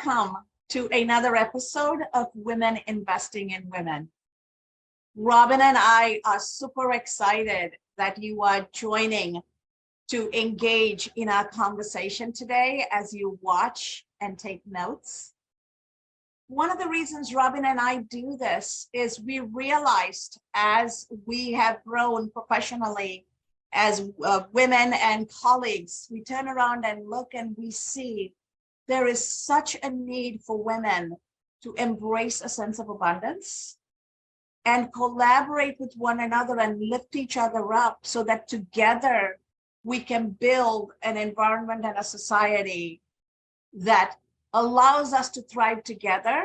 Welcome to another episode of Women Investing in Women. Robin and I are super excited that you are joining to engage in our conversation today as you watch and take notes. One of the reasons Robin and I do this is we realized as we have grown professionally as women and colleagues, we turn around and look and we see there is such a need for women to embrace a sense of abundance and collaborate with one another and lift each other up so that together we can build an environment and a society that allows us to thrive together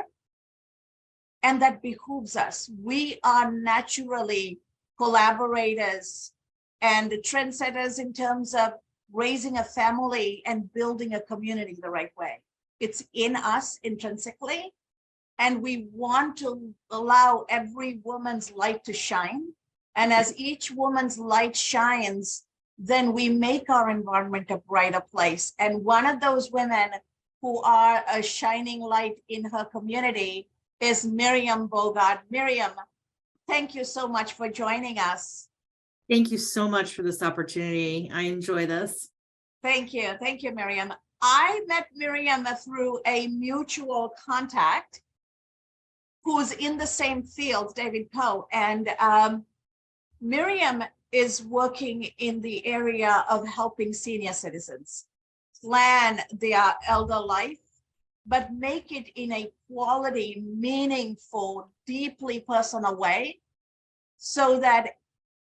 and that behooves us. We are naturally collaborators and trendsetters in terms of raising a family and building a community the right way. It's in us intrinsically, and we want to allow every woman's light to shine. And as each woman's light shines, then we make our environment a brighter place. And one of those women who are a shining light in her community is Miriam Bogard. Miriam, thank you so much for joining us. Thank you so much for this opportunity. I enjoy this. Thank you. Thank you, Miriam. I met Miriam through a mutual contact who's in the same field, David Poe. And Miriam is working in the area of helping senior citizens plan their elder life, but make it in a quality, meaningful, deeply personal way so that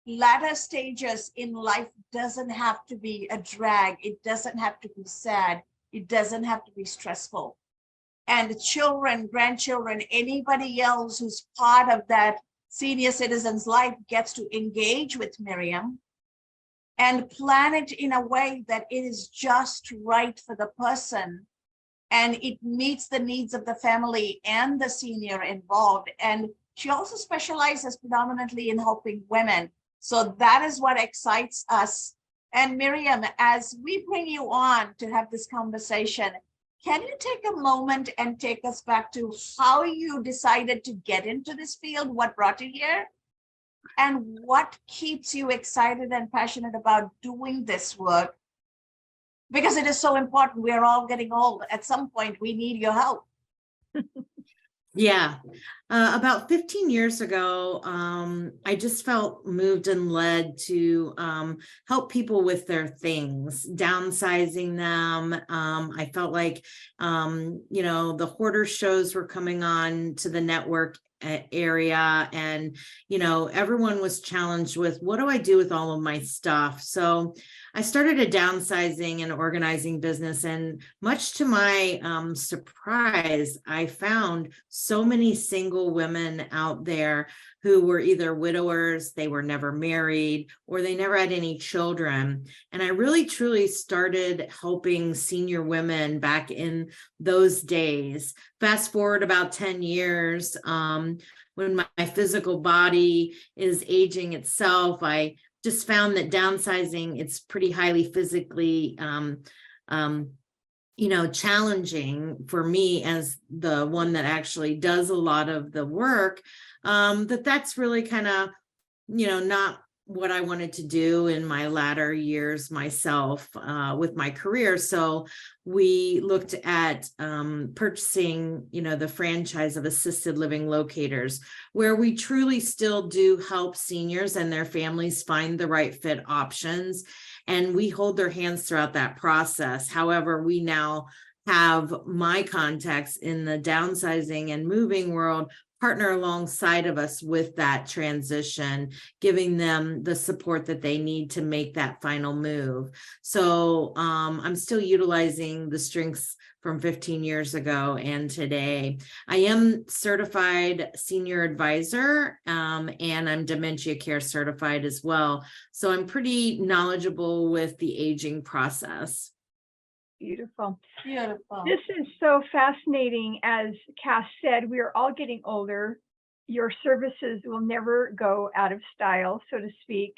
latter stages in life doesn't have to be a drag. It doesn't have to be sad. It doesn't have to be stressful. And children, grandchildren, anybody else who's part of that senior citizen's life gets to engage with Miriam and plan it in a way that it is just right for the person. And it meets the needs of the family and the senior involved. And she also specializes predominantly in helping women. So that is what excites us. And Miriam, as we bring you on to have this conversation, can you take a moment and take us back to how you decided to get into this field, what brought you here, and what keeps you excited and passionate about doing this work? Because it is so important. We're all getting old. At some point, we need your help. Yeah. About 15 years ago, I just felt moved and led to help people with their things, downsizing them. I felt like, the hoarder shows were coming on to the network area, and everyone was challenged with, what do I do with all of my stuff? So I started a downsizing and organizing business, and much to my surprise, I found so many single women out there who were either widowers, they were never married, or they never had any children. And I really truly started helping senior women back in those days. Fast forward about 10 years, when my physical body is aging itself, I just found that downsizing, it's pretty highly physically challenging for me as the one that actually does a lot of the work, that's really kind of, not what I wanted to do in my latter years myself with my career. So we looked at purchasing, the franchise of Assisted Living Locators, where we truly still do help seniors and their families find the right fit options. And we hold their hands throughout that process. However, we now have my contacts in the downsizing and moving world partner alongside of us with that transition, giving them the support that they need to make that final move. So I'm still utilizing the strengths from 15 years ago and today. I am certified senior advisor, and I'm Dementia Care certified as well. So I'm pretty knowledgeable with the aging process. Beautiful. Beautiful. This is so fascinating. As Cass said, we are all getting older. Your services will never go out of style, so to speak.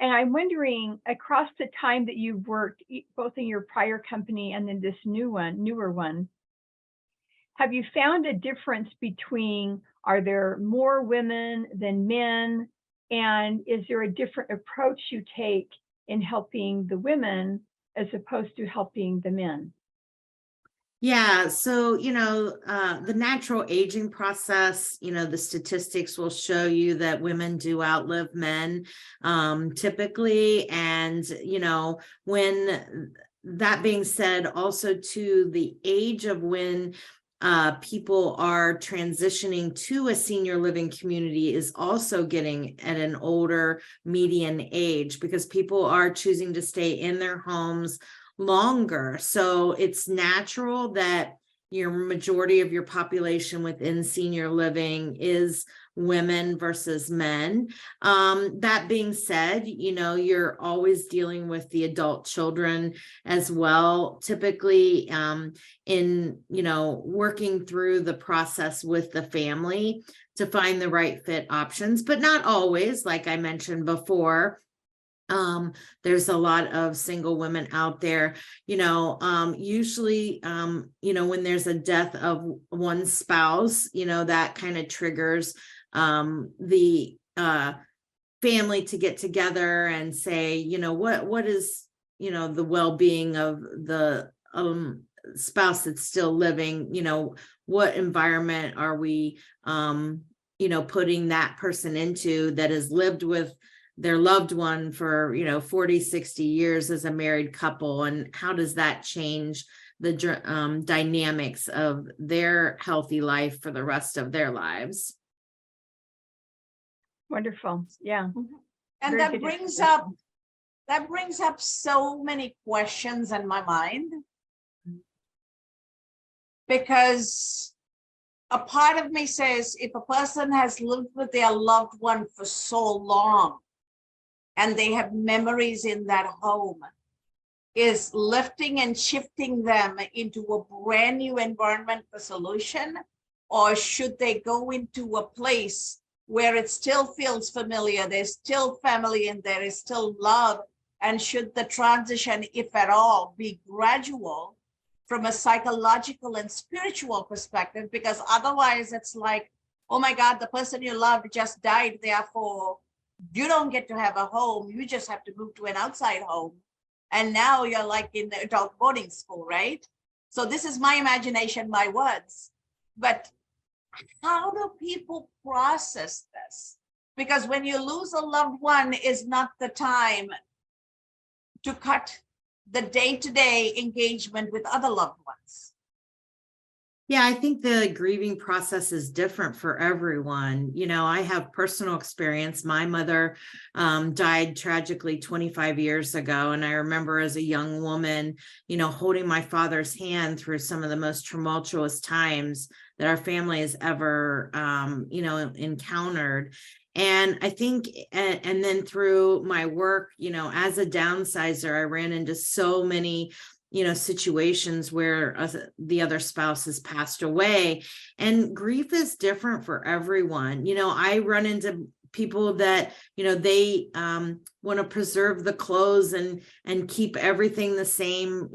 And I'm wondering, across the time that you've worked, both in your prior company and then this newer one, have you found a difference between, are there more women than men? And is there a different approach you take in helping the women as opposed to helping the men? Yeah, so, the natural aging process, the statistics will show you that women do outlive men, typically. And, when that being said, also to the age of when people are transitioning to a senior living community is also getting at an older median age, because people are choosing to stay in their homes longer. So it's natural that your majority of your population within senior living is women versus men. That being said, you're always dealing with the adult children as well, typically in, working through the process with the family to find the right fit options, but not always, like I mentioned before. There's a lot of single women out there, usually, when there's a death of one spouse, that kind of triggers the family to get together and say, what is, the well-being of the spouse that's still living, what environment are we, putting that person into that has lived with their loved one for 40, 60 years as a married couple, and how does that change the dynamics of their healthy life for the rest of their lives? Wonderful. Yeah. And Very that good brings up so many questions in my mind, because a part of me says, if a person has lived with their loved one for so long and they have memories in that home, is lifting and shifting them into a brand new environment the solution? Or should they go into a place where it still feels familiar, there's still family and there is still love? And should the transition, if at all, be gradual from a psychological and spiritual perspective? Because otherwise it's like, oh my God, the person you loved just died, therefore you don't get to have a home, you just have to move to an outside home. And now you're like in the adult boarding school, right? So this is my imagination, my words. But how do people process this? Because when you lose a loved one is not the time to cut the day-to-day engagement with other loved ones. Yeah, I think the grieving process is different for everyone. I have personal experience. My mother died tragically 25 years ago. And I remember as a young woman, holding my father's hand through some of the most tumultuous times that our family has ever, encountered. And I think, and then through my work, as a downsizer, I ran into so many situations where the other spouse has passed away, and grief is different for everyone. I run into people that, they want to preserve the clothes and keep everything the same,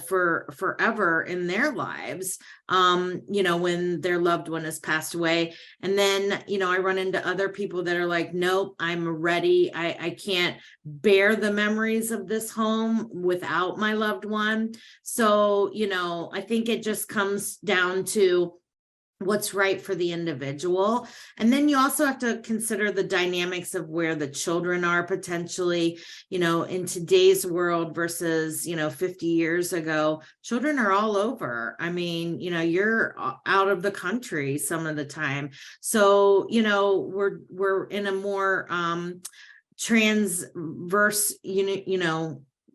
for forever in their lives, when their loved one has passed away. And then, I run into other people that are like, nope, I'm ready. I can't bear the memories of this home without my loved one. So, I think it just comes down to what's right for the individual. And then you also have to consider the dynamics of where the children are potentially, in today's world versus, 50 years ago. Children are all over. I mean, you're out of the country some of the time. So, we're in a more transverse,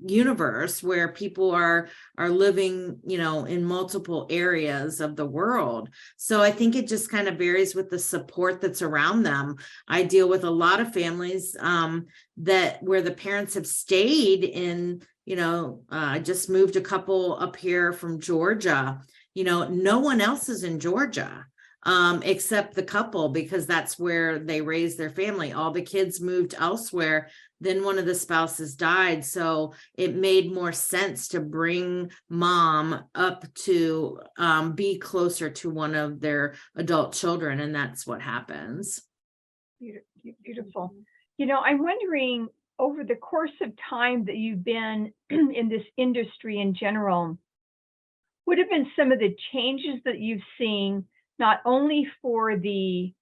universe where people are living, in multiple areas of the world. So I think it just kind of varies with the support that's around them. I deal with a lot of families that where the parents have stayed in, I just moved a couple up here from Georgia. No one else is in Georgia except the couple, because that's where they raised their family. All the kids moved elsewhere. then one of the spouses died. So it made more sense to bring mom up to be closer to one of their adult children. And that's what happens. Beautiful. You know, I'm wondering, over the course of time that you've been in this industry in general, what have been some of the changes that you've seen, not only for the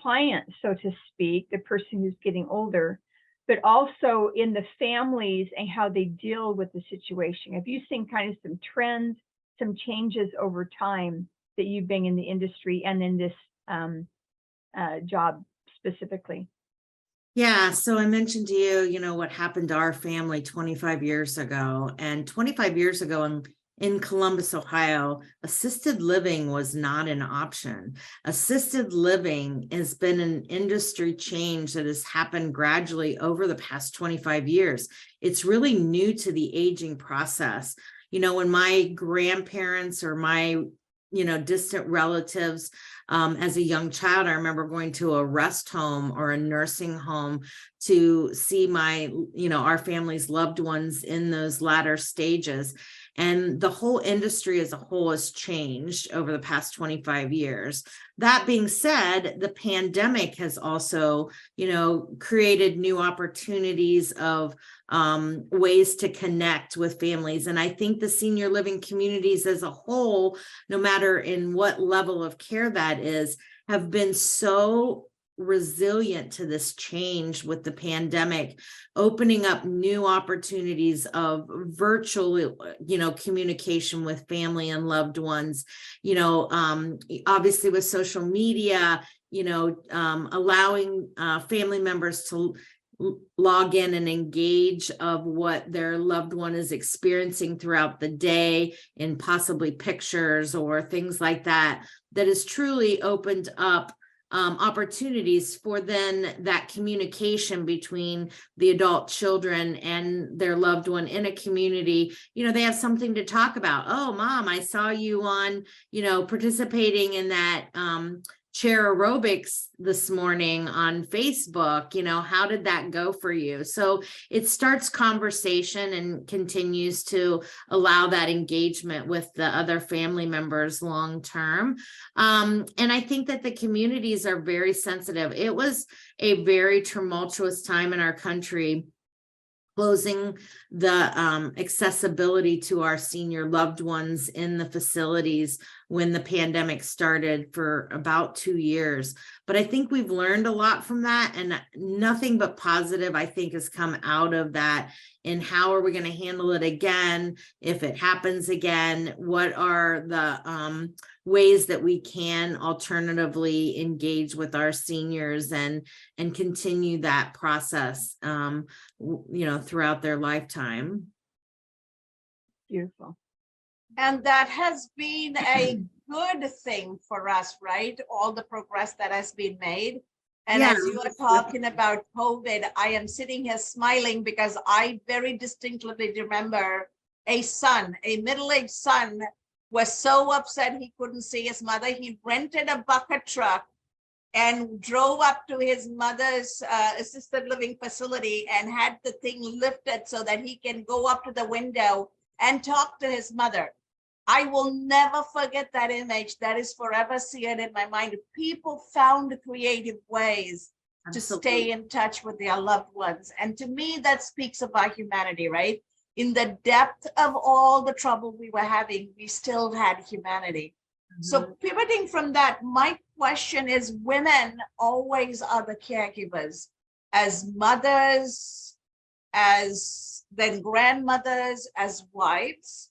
client, so to speak, the person who's getting older, but also in the families and how they deal with the situation? Have you seen kind of some trends, some changes over time that you've been in the industry and in this job specifically? Yeah, so I mentioned to you, you know, what happened to our family 25 years ago. And 25 years ago in Columbus, Ohio, assisted living was not an option. Assisted living has been an industry change that has happened gradually over the past 25 years. It's really new to the aging process. You know, when my grandparents or my distant relatives, as a young child, I remember going to a rest home or a nursing home to see our family's loved ones in those latter stages. And the whole industry as a whole has changed over the past 25 years. That being said, the pandemic has also, created new opportunities of ways to connect with families. And I think the senior living communities as a whole, no matter in what level of care that is, have been so resilient to this change with the pandemic, opening up new opportunities of virtual, communication with family and loved ones, obviously with social media, allowing family members to log in and engage of what their loved one is experiencing throughout the day in possibly pictures or things like that, that has truly opened up opportunities for then that communication between the adult children and their loved one in a community. They have something to talk about. Oh, mom, I saw you on, participating in that chair aerobics this morning on Facebook. How did that go for you? So it starts conversation and continues to allow that engagement with the other family members long term. And I think that the communities are very sensitive. It was a very tumultuous time in our country, closing the accessibility to our senior loved ones in the facilities when the pandemic started for about 2 years. But I think we've learned a lot from that, and nothing but positive, I think, has come out of that. And how are we going to handle it again if it happens again? What are the ways that we can alternatively engage with our seniors and continue that process, throughout their lifetime? Beautiful. And that has been a good thing for us, right? All the progress that has been made. And Yeah. as you are talking about COVID, I am sitting here smiling because I very distinctly remember a middle-aged son was so upset he couldn't see his mother. He rented a bucket truck and drove up to his mother's assisted living facility and had the thing lifted so that he can go up to the window and talk to his mother. I will never forget that image. That is forever seared in my mind. People found creative ways to stay in touch with their loved ones. And to me, that speaks about humanity, right? In the depth of all the trouble we were having, we still had humanity. Mm-hmm. So pivoting from that, my question is, women always are the caregivers, as mothers, as then grandmothers, as wives.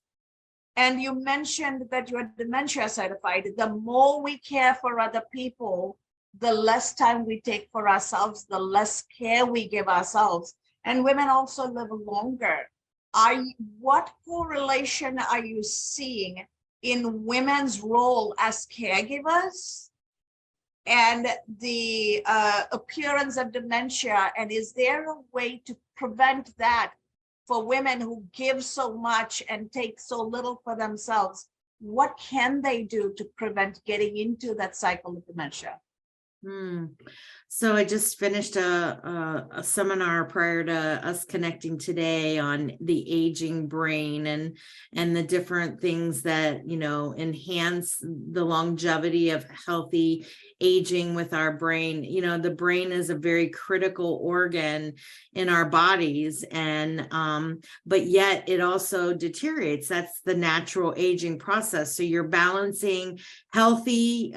And you mentioned that you're dementia certified. The more we care for other people, the less time we take for ourselves, the less care we give ourselves. And women also live longer. What correlation are you seeing in women's role as caregivers and the appearance of dementia? And is there a way to prevent that for women who give so much and take so little for themselves? What can they do to prevent getting into that cycle of dementia? So I just finished a seminar prior to us connecting today on the aging brain and the different things that, you know, enhance the longevity of healthy aging with our brain. You know, the brain is a very critical organ in our bodies, and but yet it also deteriorates. That's the natural aging process. So you're balancing healthy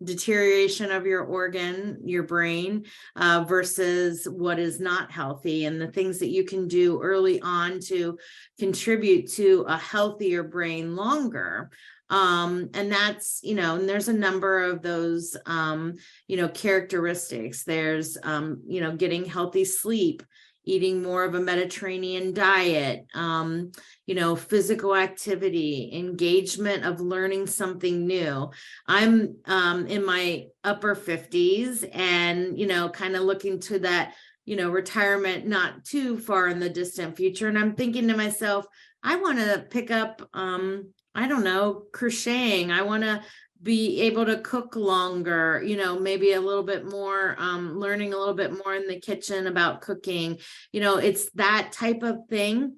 deterioration of your organ, your brain, versus what is not healthy, and the things that you can do early on to contribute to a healthier brain longer. And that's, you know, and there's a number of those, you know, characteristics. There's, you know, getting healthy sleep, eating more of a Mediterranean diet, you know, physical activity, engagement of learning something new. I'm in my upper 50s and, you know, kind of looking to that, you know, retirement not too far in the distant future. And I'm thinking to myself, I want to pick up, I don't know, crocheting. I want to be able to cook longer, you know, maybe a little bit more, learning a little bit more in the kitchen about cooking. You know, it's that type of thing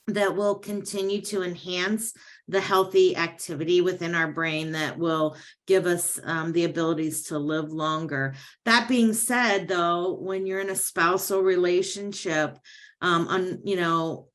that will continue to enhance the healthy activity within our brain that will give us the abilities to live longer. That being said, though, when you're in a spousal relationship, you know,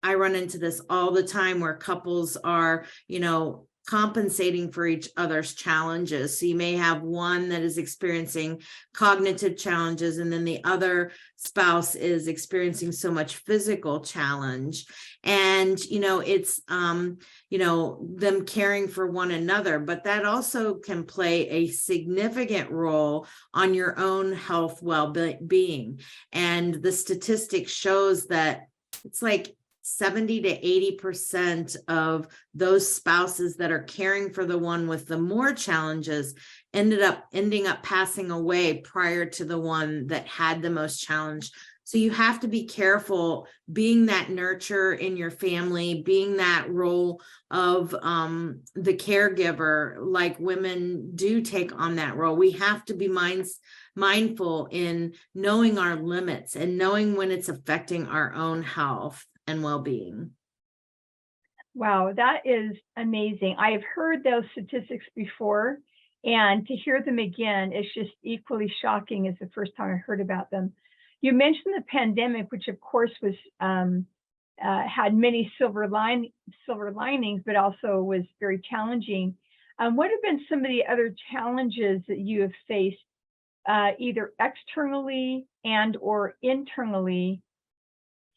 I run into this all the time where couples are, you know, compensating for each other's challenges. So you may have one that is experiencing cognitive challenges, and then the other spouse is experiencing so much physical challenge. And, you know, it's, you know, them caring for one another, but that also can play a significant role on your own health, well-being. And the statistic shows that it's like 70 to 80% of those spouses that are caring for the one with the more challenges ending up passing away prior to the one that had the most challenge. So you have to be careful being that nurture in your family, being that role of the caregiver, like women do take on that role. We have to be mindful in knowing our limits and knowing when it's affecting our own health and well-being. Wow, that is amazing. I have heard those statistics before, and to hear them again is just equally shocking as the first time I heard about them. You mentioned the pandemic, which of course was had many silver linings, but also was very challenging. What have been some of the other challenges that you have faced, either externally and or internally,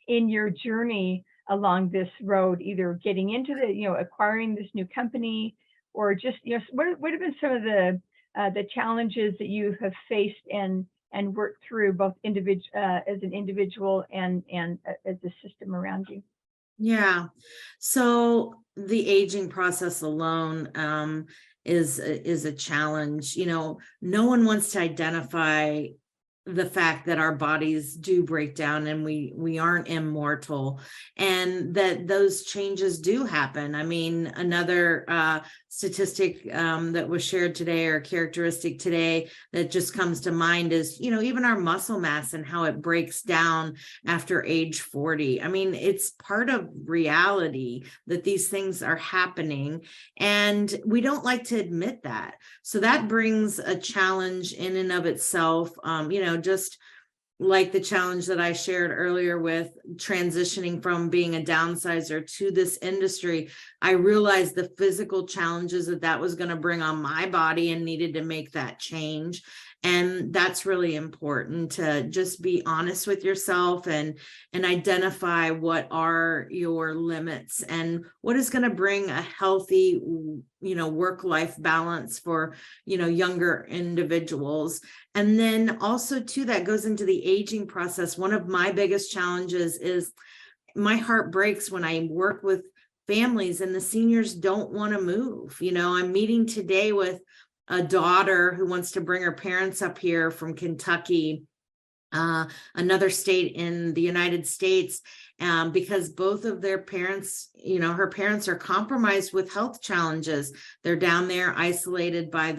in your journey along this road, either getting into the, you know, acquiring this new company, or just, you know, what have been some of the challenges that you have faced and worked through, both as an individual and as a system around you? Yeah. So the aging process alone is a challenge. You know, no one wants to identify the fact that our bodies do break down and we aren't immortal, and that those changes do happen. I mean, another statistic that was shared today, or characteristic today that just comes to mind is, you know, even our muscle mass and how it breaks down after age 40. I mean, it's part of reality that these things are happening, and we don't like to admit that. So that brings a challenge in and of itself. You know, just like the challenge that I shared earlier with transitioning from being a downsizer to this industry, I realized the physical challenges that was going to bring on my body and needed to make that change. And that's really important, to just be honest with yourself and identify what are your limits and what is going to bring a healthy, you know, work-life balance for, you know, younger individuals. And then also too, that goes into the aging process. One of my biggest challenges is my heart breaks when I work with families and the seniors don't want to move. You know, I'm meeting today with a daughter who wants to bring her parents up here from Kentucky, another state in the United States. because both of their parents, her parents are compromised with health challenges. They're down there isolated by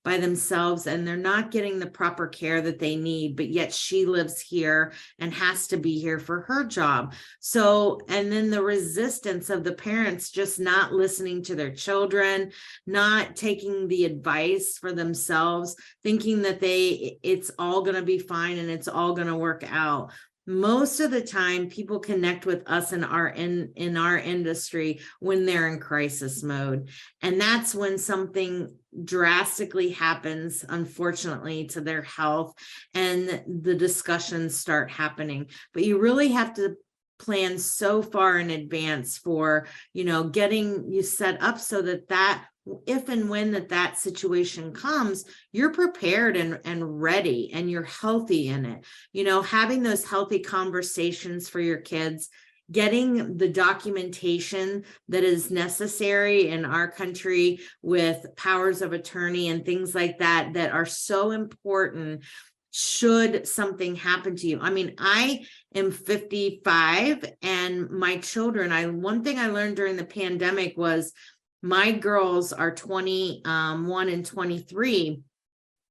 themselves, and they're not getting the proper care that they need, but yet she lives here and has to be here for her job. So, and then the resistance of the parents just not listening to their children, not taking the advice for themselves, thinking that it's all going to be fine and it's all going to work out. Most of the time, people connect with us in our industry when they're in crisis mode. And that's when something drastically happens, unfortunately, to their health, and the discussions start happening. But you really have to plan so far in advance for, getting you set up so that if and when that situation comes, you're prepared and ready, and you're healthy in it. Having those healthy conversations for your kids, getting the documentation that is necessary in our country with powers of attorney and things like that are so important should something happen to you. I mean, I am 55, and my children, one thing I learned during the pandemic was my girls are 21 and 23,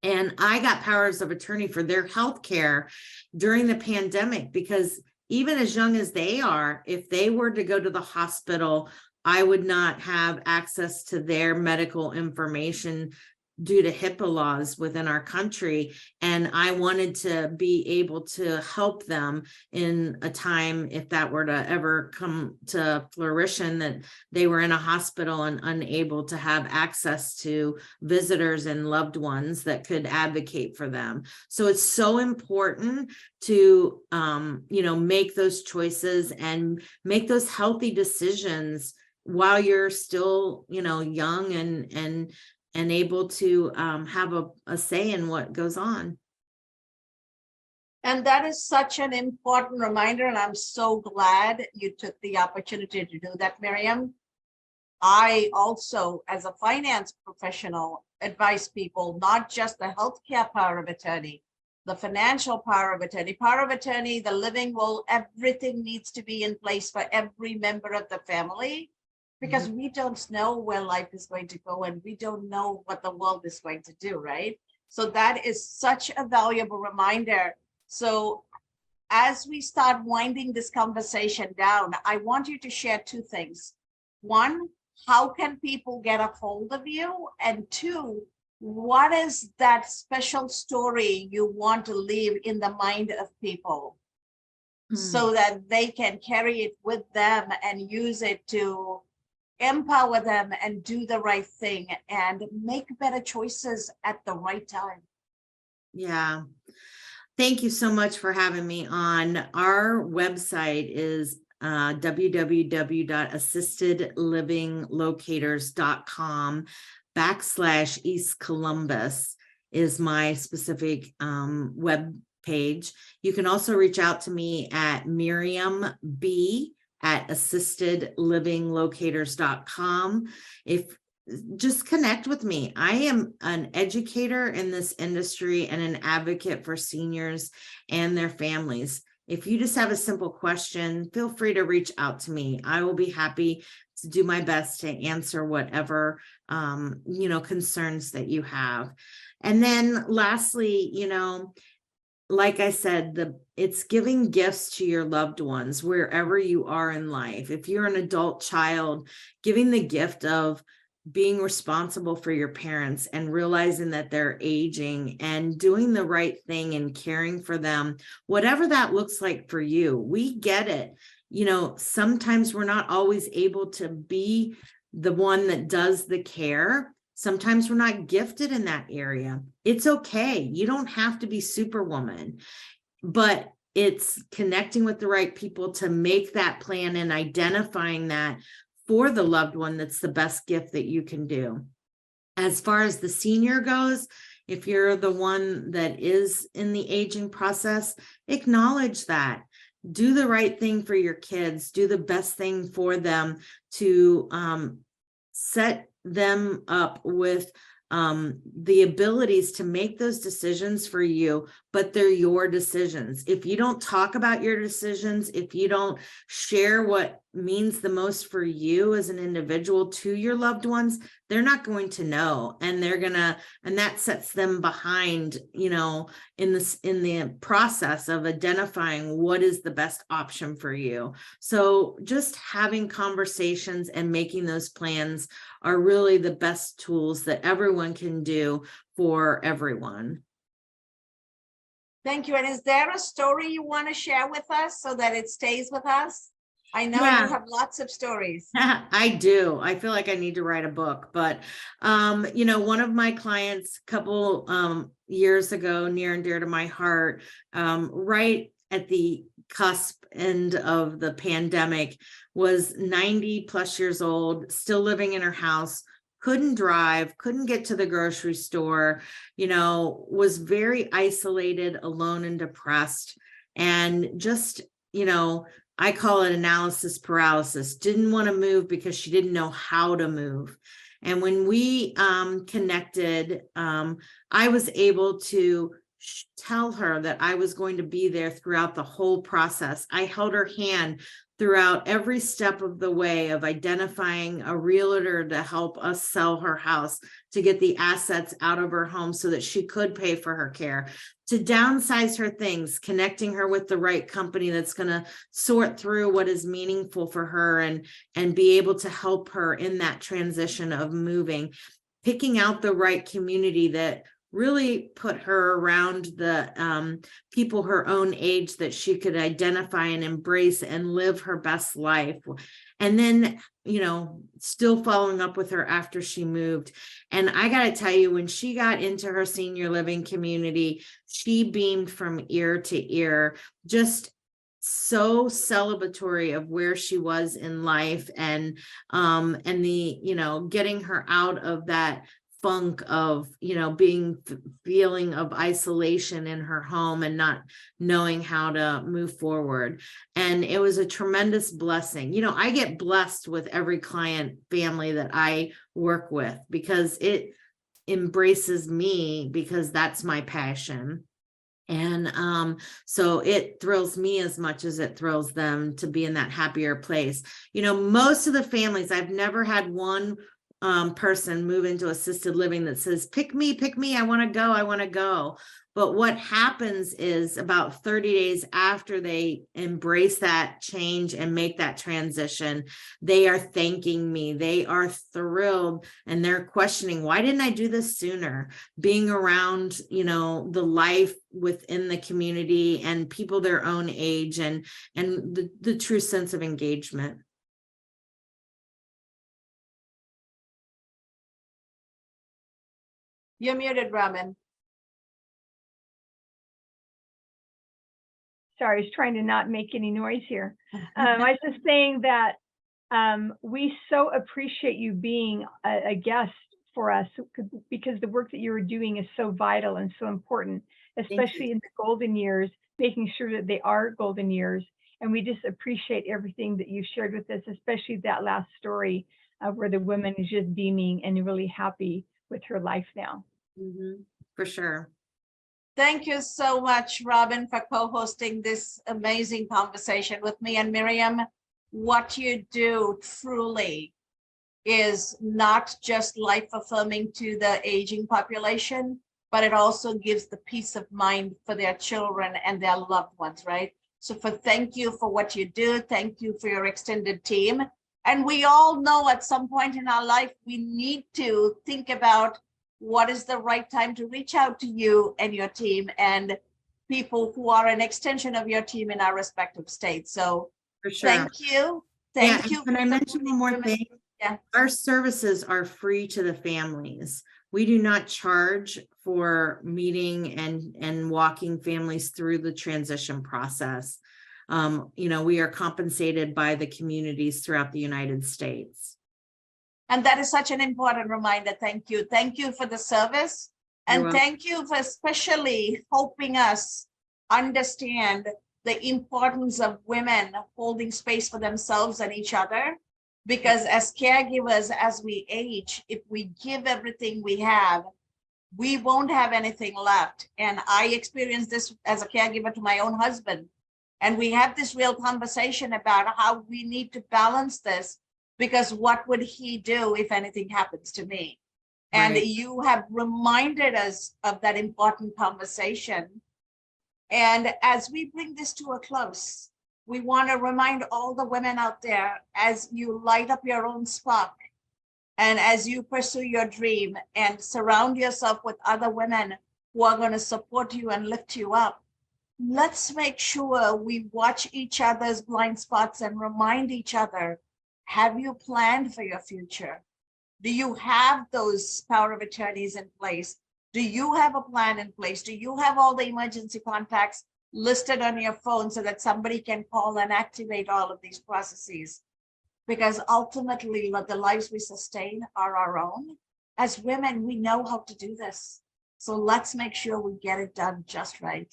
and I got powers of attorney for their health care during the pandemic, because even as young as they are, if they were to go to the hospital, I would not have access to their medical information due to HIPAA laws within our country. And I wanted to be able to help them in a time, if that were to ever come to fruition, that they were in a hospital and unable to have access to visitors and loved ones that could advocate for them. So it's so important to, make those choices and make those healthy decisions while you're still, young and able to have a say in what goes on. And that is such an important reminder, and I'm so glad you took the opportunity to do that, Miriam. I also, as a finance professional, advise people not just the healthcare power of attorney, the financial power of attorney, the living will, everything needs to be in place for every member of the family, because we don't know where life is going to go, and we don't know what the world is going to do, right? So that is such a valuable reminder. So as we start winding this conversation down, I want you to share two things. One, how can people get a hold of you? And two, what is that special story you want to leave in the mind of people so that they can carry it with them and use it to empower them and do the right thing and make better choices at the right time? Yeah. Thank you so much for having me on. Our website is www.assistedlivinglocators.com/East Columbus is my specific web page. You can also reach out to me at Miriam B at assistedlivinglocators.com. Just connect with me. I am an educator in this industry and an advocate for seniors and their families. If you just have a simple question, feel free to reach out to me. I will be happy to do my best to answer whatever, concerns that you have. And then lastly, like I said, it's giving gifts to your loved ones wherever you are in life. If you're an adult child, giving the gift of being responsible for your parents and realizing that they're aging and doing the right thing and caring for them, whatever that looks like for you. We get it. Sometimes we're not always able to be the one that does the care. Sometimes we're not gifted in that area. It's okay. You don't have to be Superwoman, but it's connecting with the right people to make that plan and identifying that for the loved one. That's the best gift that you can do. As far as the senior goes, if you're the one that is in the aging process, acknowledge that. Do the right thing for your kids. Do the best thing for them to set them up with the abilities to make those decisions for you but they're your decisions. If you don't talk about your decisions, if you don't share what means the most for you as an individual to your loved ones, they're not going to know. And and that sets them behind, you know, in the process of identifying what is the best option for you. So just having conversations and making those plans are really the best tools that everyone can do for everyone. Thank you. And is there a story you want to share with us so that it stays with us? I know Yeah. you have lots of stories. I do. I feel like I need to write a book, but you know, one of my clients a couple years ago, near and dear to my heart, right at the cusp end of the pandemic, was 90 plus years old, still living in her house, couldn't drive, couldn't get to the grocery store, you know, was very isolated, alone, and depressed. And just, you know, I call it analysis paralysis, didn't want to move because she didn't know how to move. And when we connected, I was able to tell her that I was going to be there throughout the whole process. I held her hand throughout every step of the way of identifying a realtor to help us sell her house, to get the assets out of her home so that she could pay for her care, to downsize her things, connecting her with the right company that's going to sort through what is meaningful for her and be able to help her in that transition of moving, picking out the right community that really put her around the people her own age that she could identify and embrace and live her best life. And then, you know, still following up with her after she moved. And I got to tell you, when she got into her senior living community, she beamed from ear to ear, just so celebratory of where she was in life, and the, you know, getting her out of that funk of, you know, feeling of isolation in her home and not knowing how to move forward. And it was a tremendous blessing. You know, I get blessed with every client family that I work with because it embraces me, because that's my passion. And so it thrills me as much as it thrills them to be in that happier place. You know, most of the families, I've never had one person move into assisted living that says, pick me, I want to go, I want to go. But what happens is about 30 days after they embrace that change and make that transition, they are thanking me. They are thrilled, and they're questioning, why didn't I do this sooner? Being around, you know, the life within the community and people their own age, and the true sense of engagement. You're muted, Robin. Sorry, I was trying to not make any noise here. I was just saying that we so appreciate you being a guest for us, because the work that you're doing is so vital and so important, especially in the golden years, making sure that they are golden years. And we just appreciate everything that you shared with us, especially that last story where the woman is just beaming and really happy with her life now. For sure. Thank you so much, Robin, for co-hosting this amazing conversation with me. And Miriam, what you do truly is not just life-affirming to the aging population, but it also gives the peace of mind for their children and their loved ones, right? So thank you for what you do. Thank you for your extended team. And we all know at some point in our life, we need to think about what is the right time to reach out to you and your team and people who are an extension of your team in our respective states. So for sure. Thank you. Thank you. Can I mention one more thing? Yeah. Our services are free to the families. We do not charge for meeting and walking families through the transition process. You know, we are compensated by the communities throughout the United States. And that is such an important reminder. Thank you. Thank you for the service. And thank you for especially helping us understand the importance of women holding space for themselves and each other. Because as caregivers, as we age, if we give everything we have, we won't have anything left. And I experienced this as a caregiver to my own husband. And we have this real conversation about how we need to balance this, because what would he do if anything happens to me? And Right. you have reminded us of that important conversation. And as we bring this to a close, we want to remind all the women out there, as you light up your own spark and as you pursue your dream and surround yourself with other women who are going to support you and lift you up, let's make sure we watch each other's blind spots and remind each other, have you planned for your future? Do you have those power of attorneys in place? Do you have a plan in place? Do you have all the emergency contacts listed on your phone so that somebody can call and activate all of these processes? Because ultimately, the lives we sustain are our own. As women, we know how to do this. So let's make sure we get it done just right.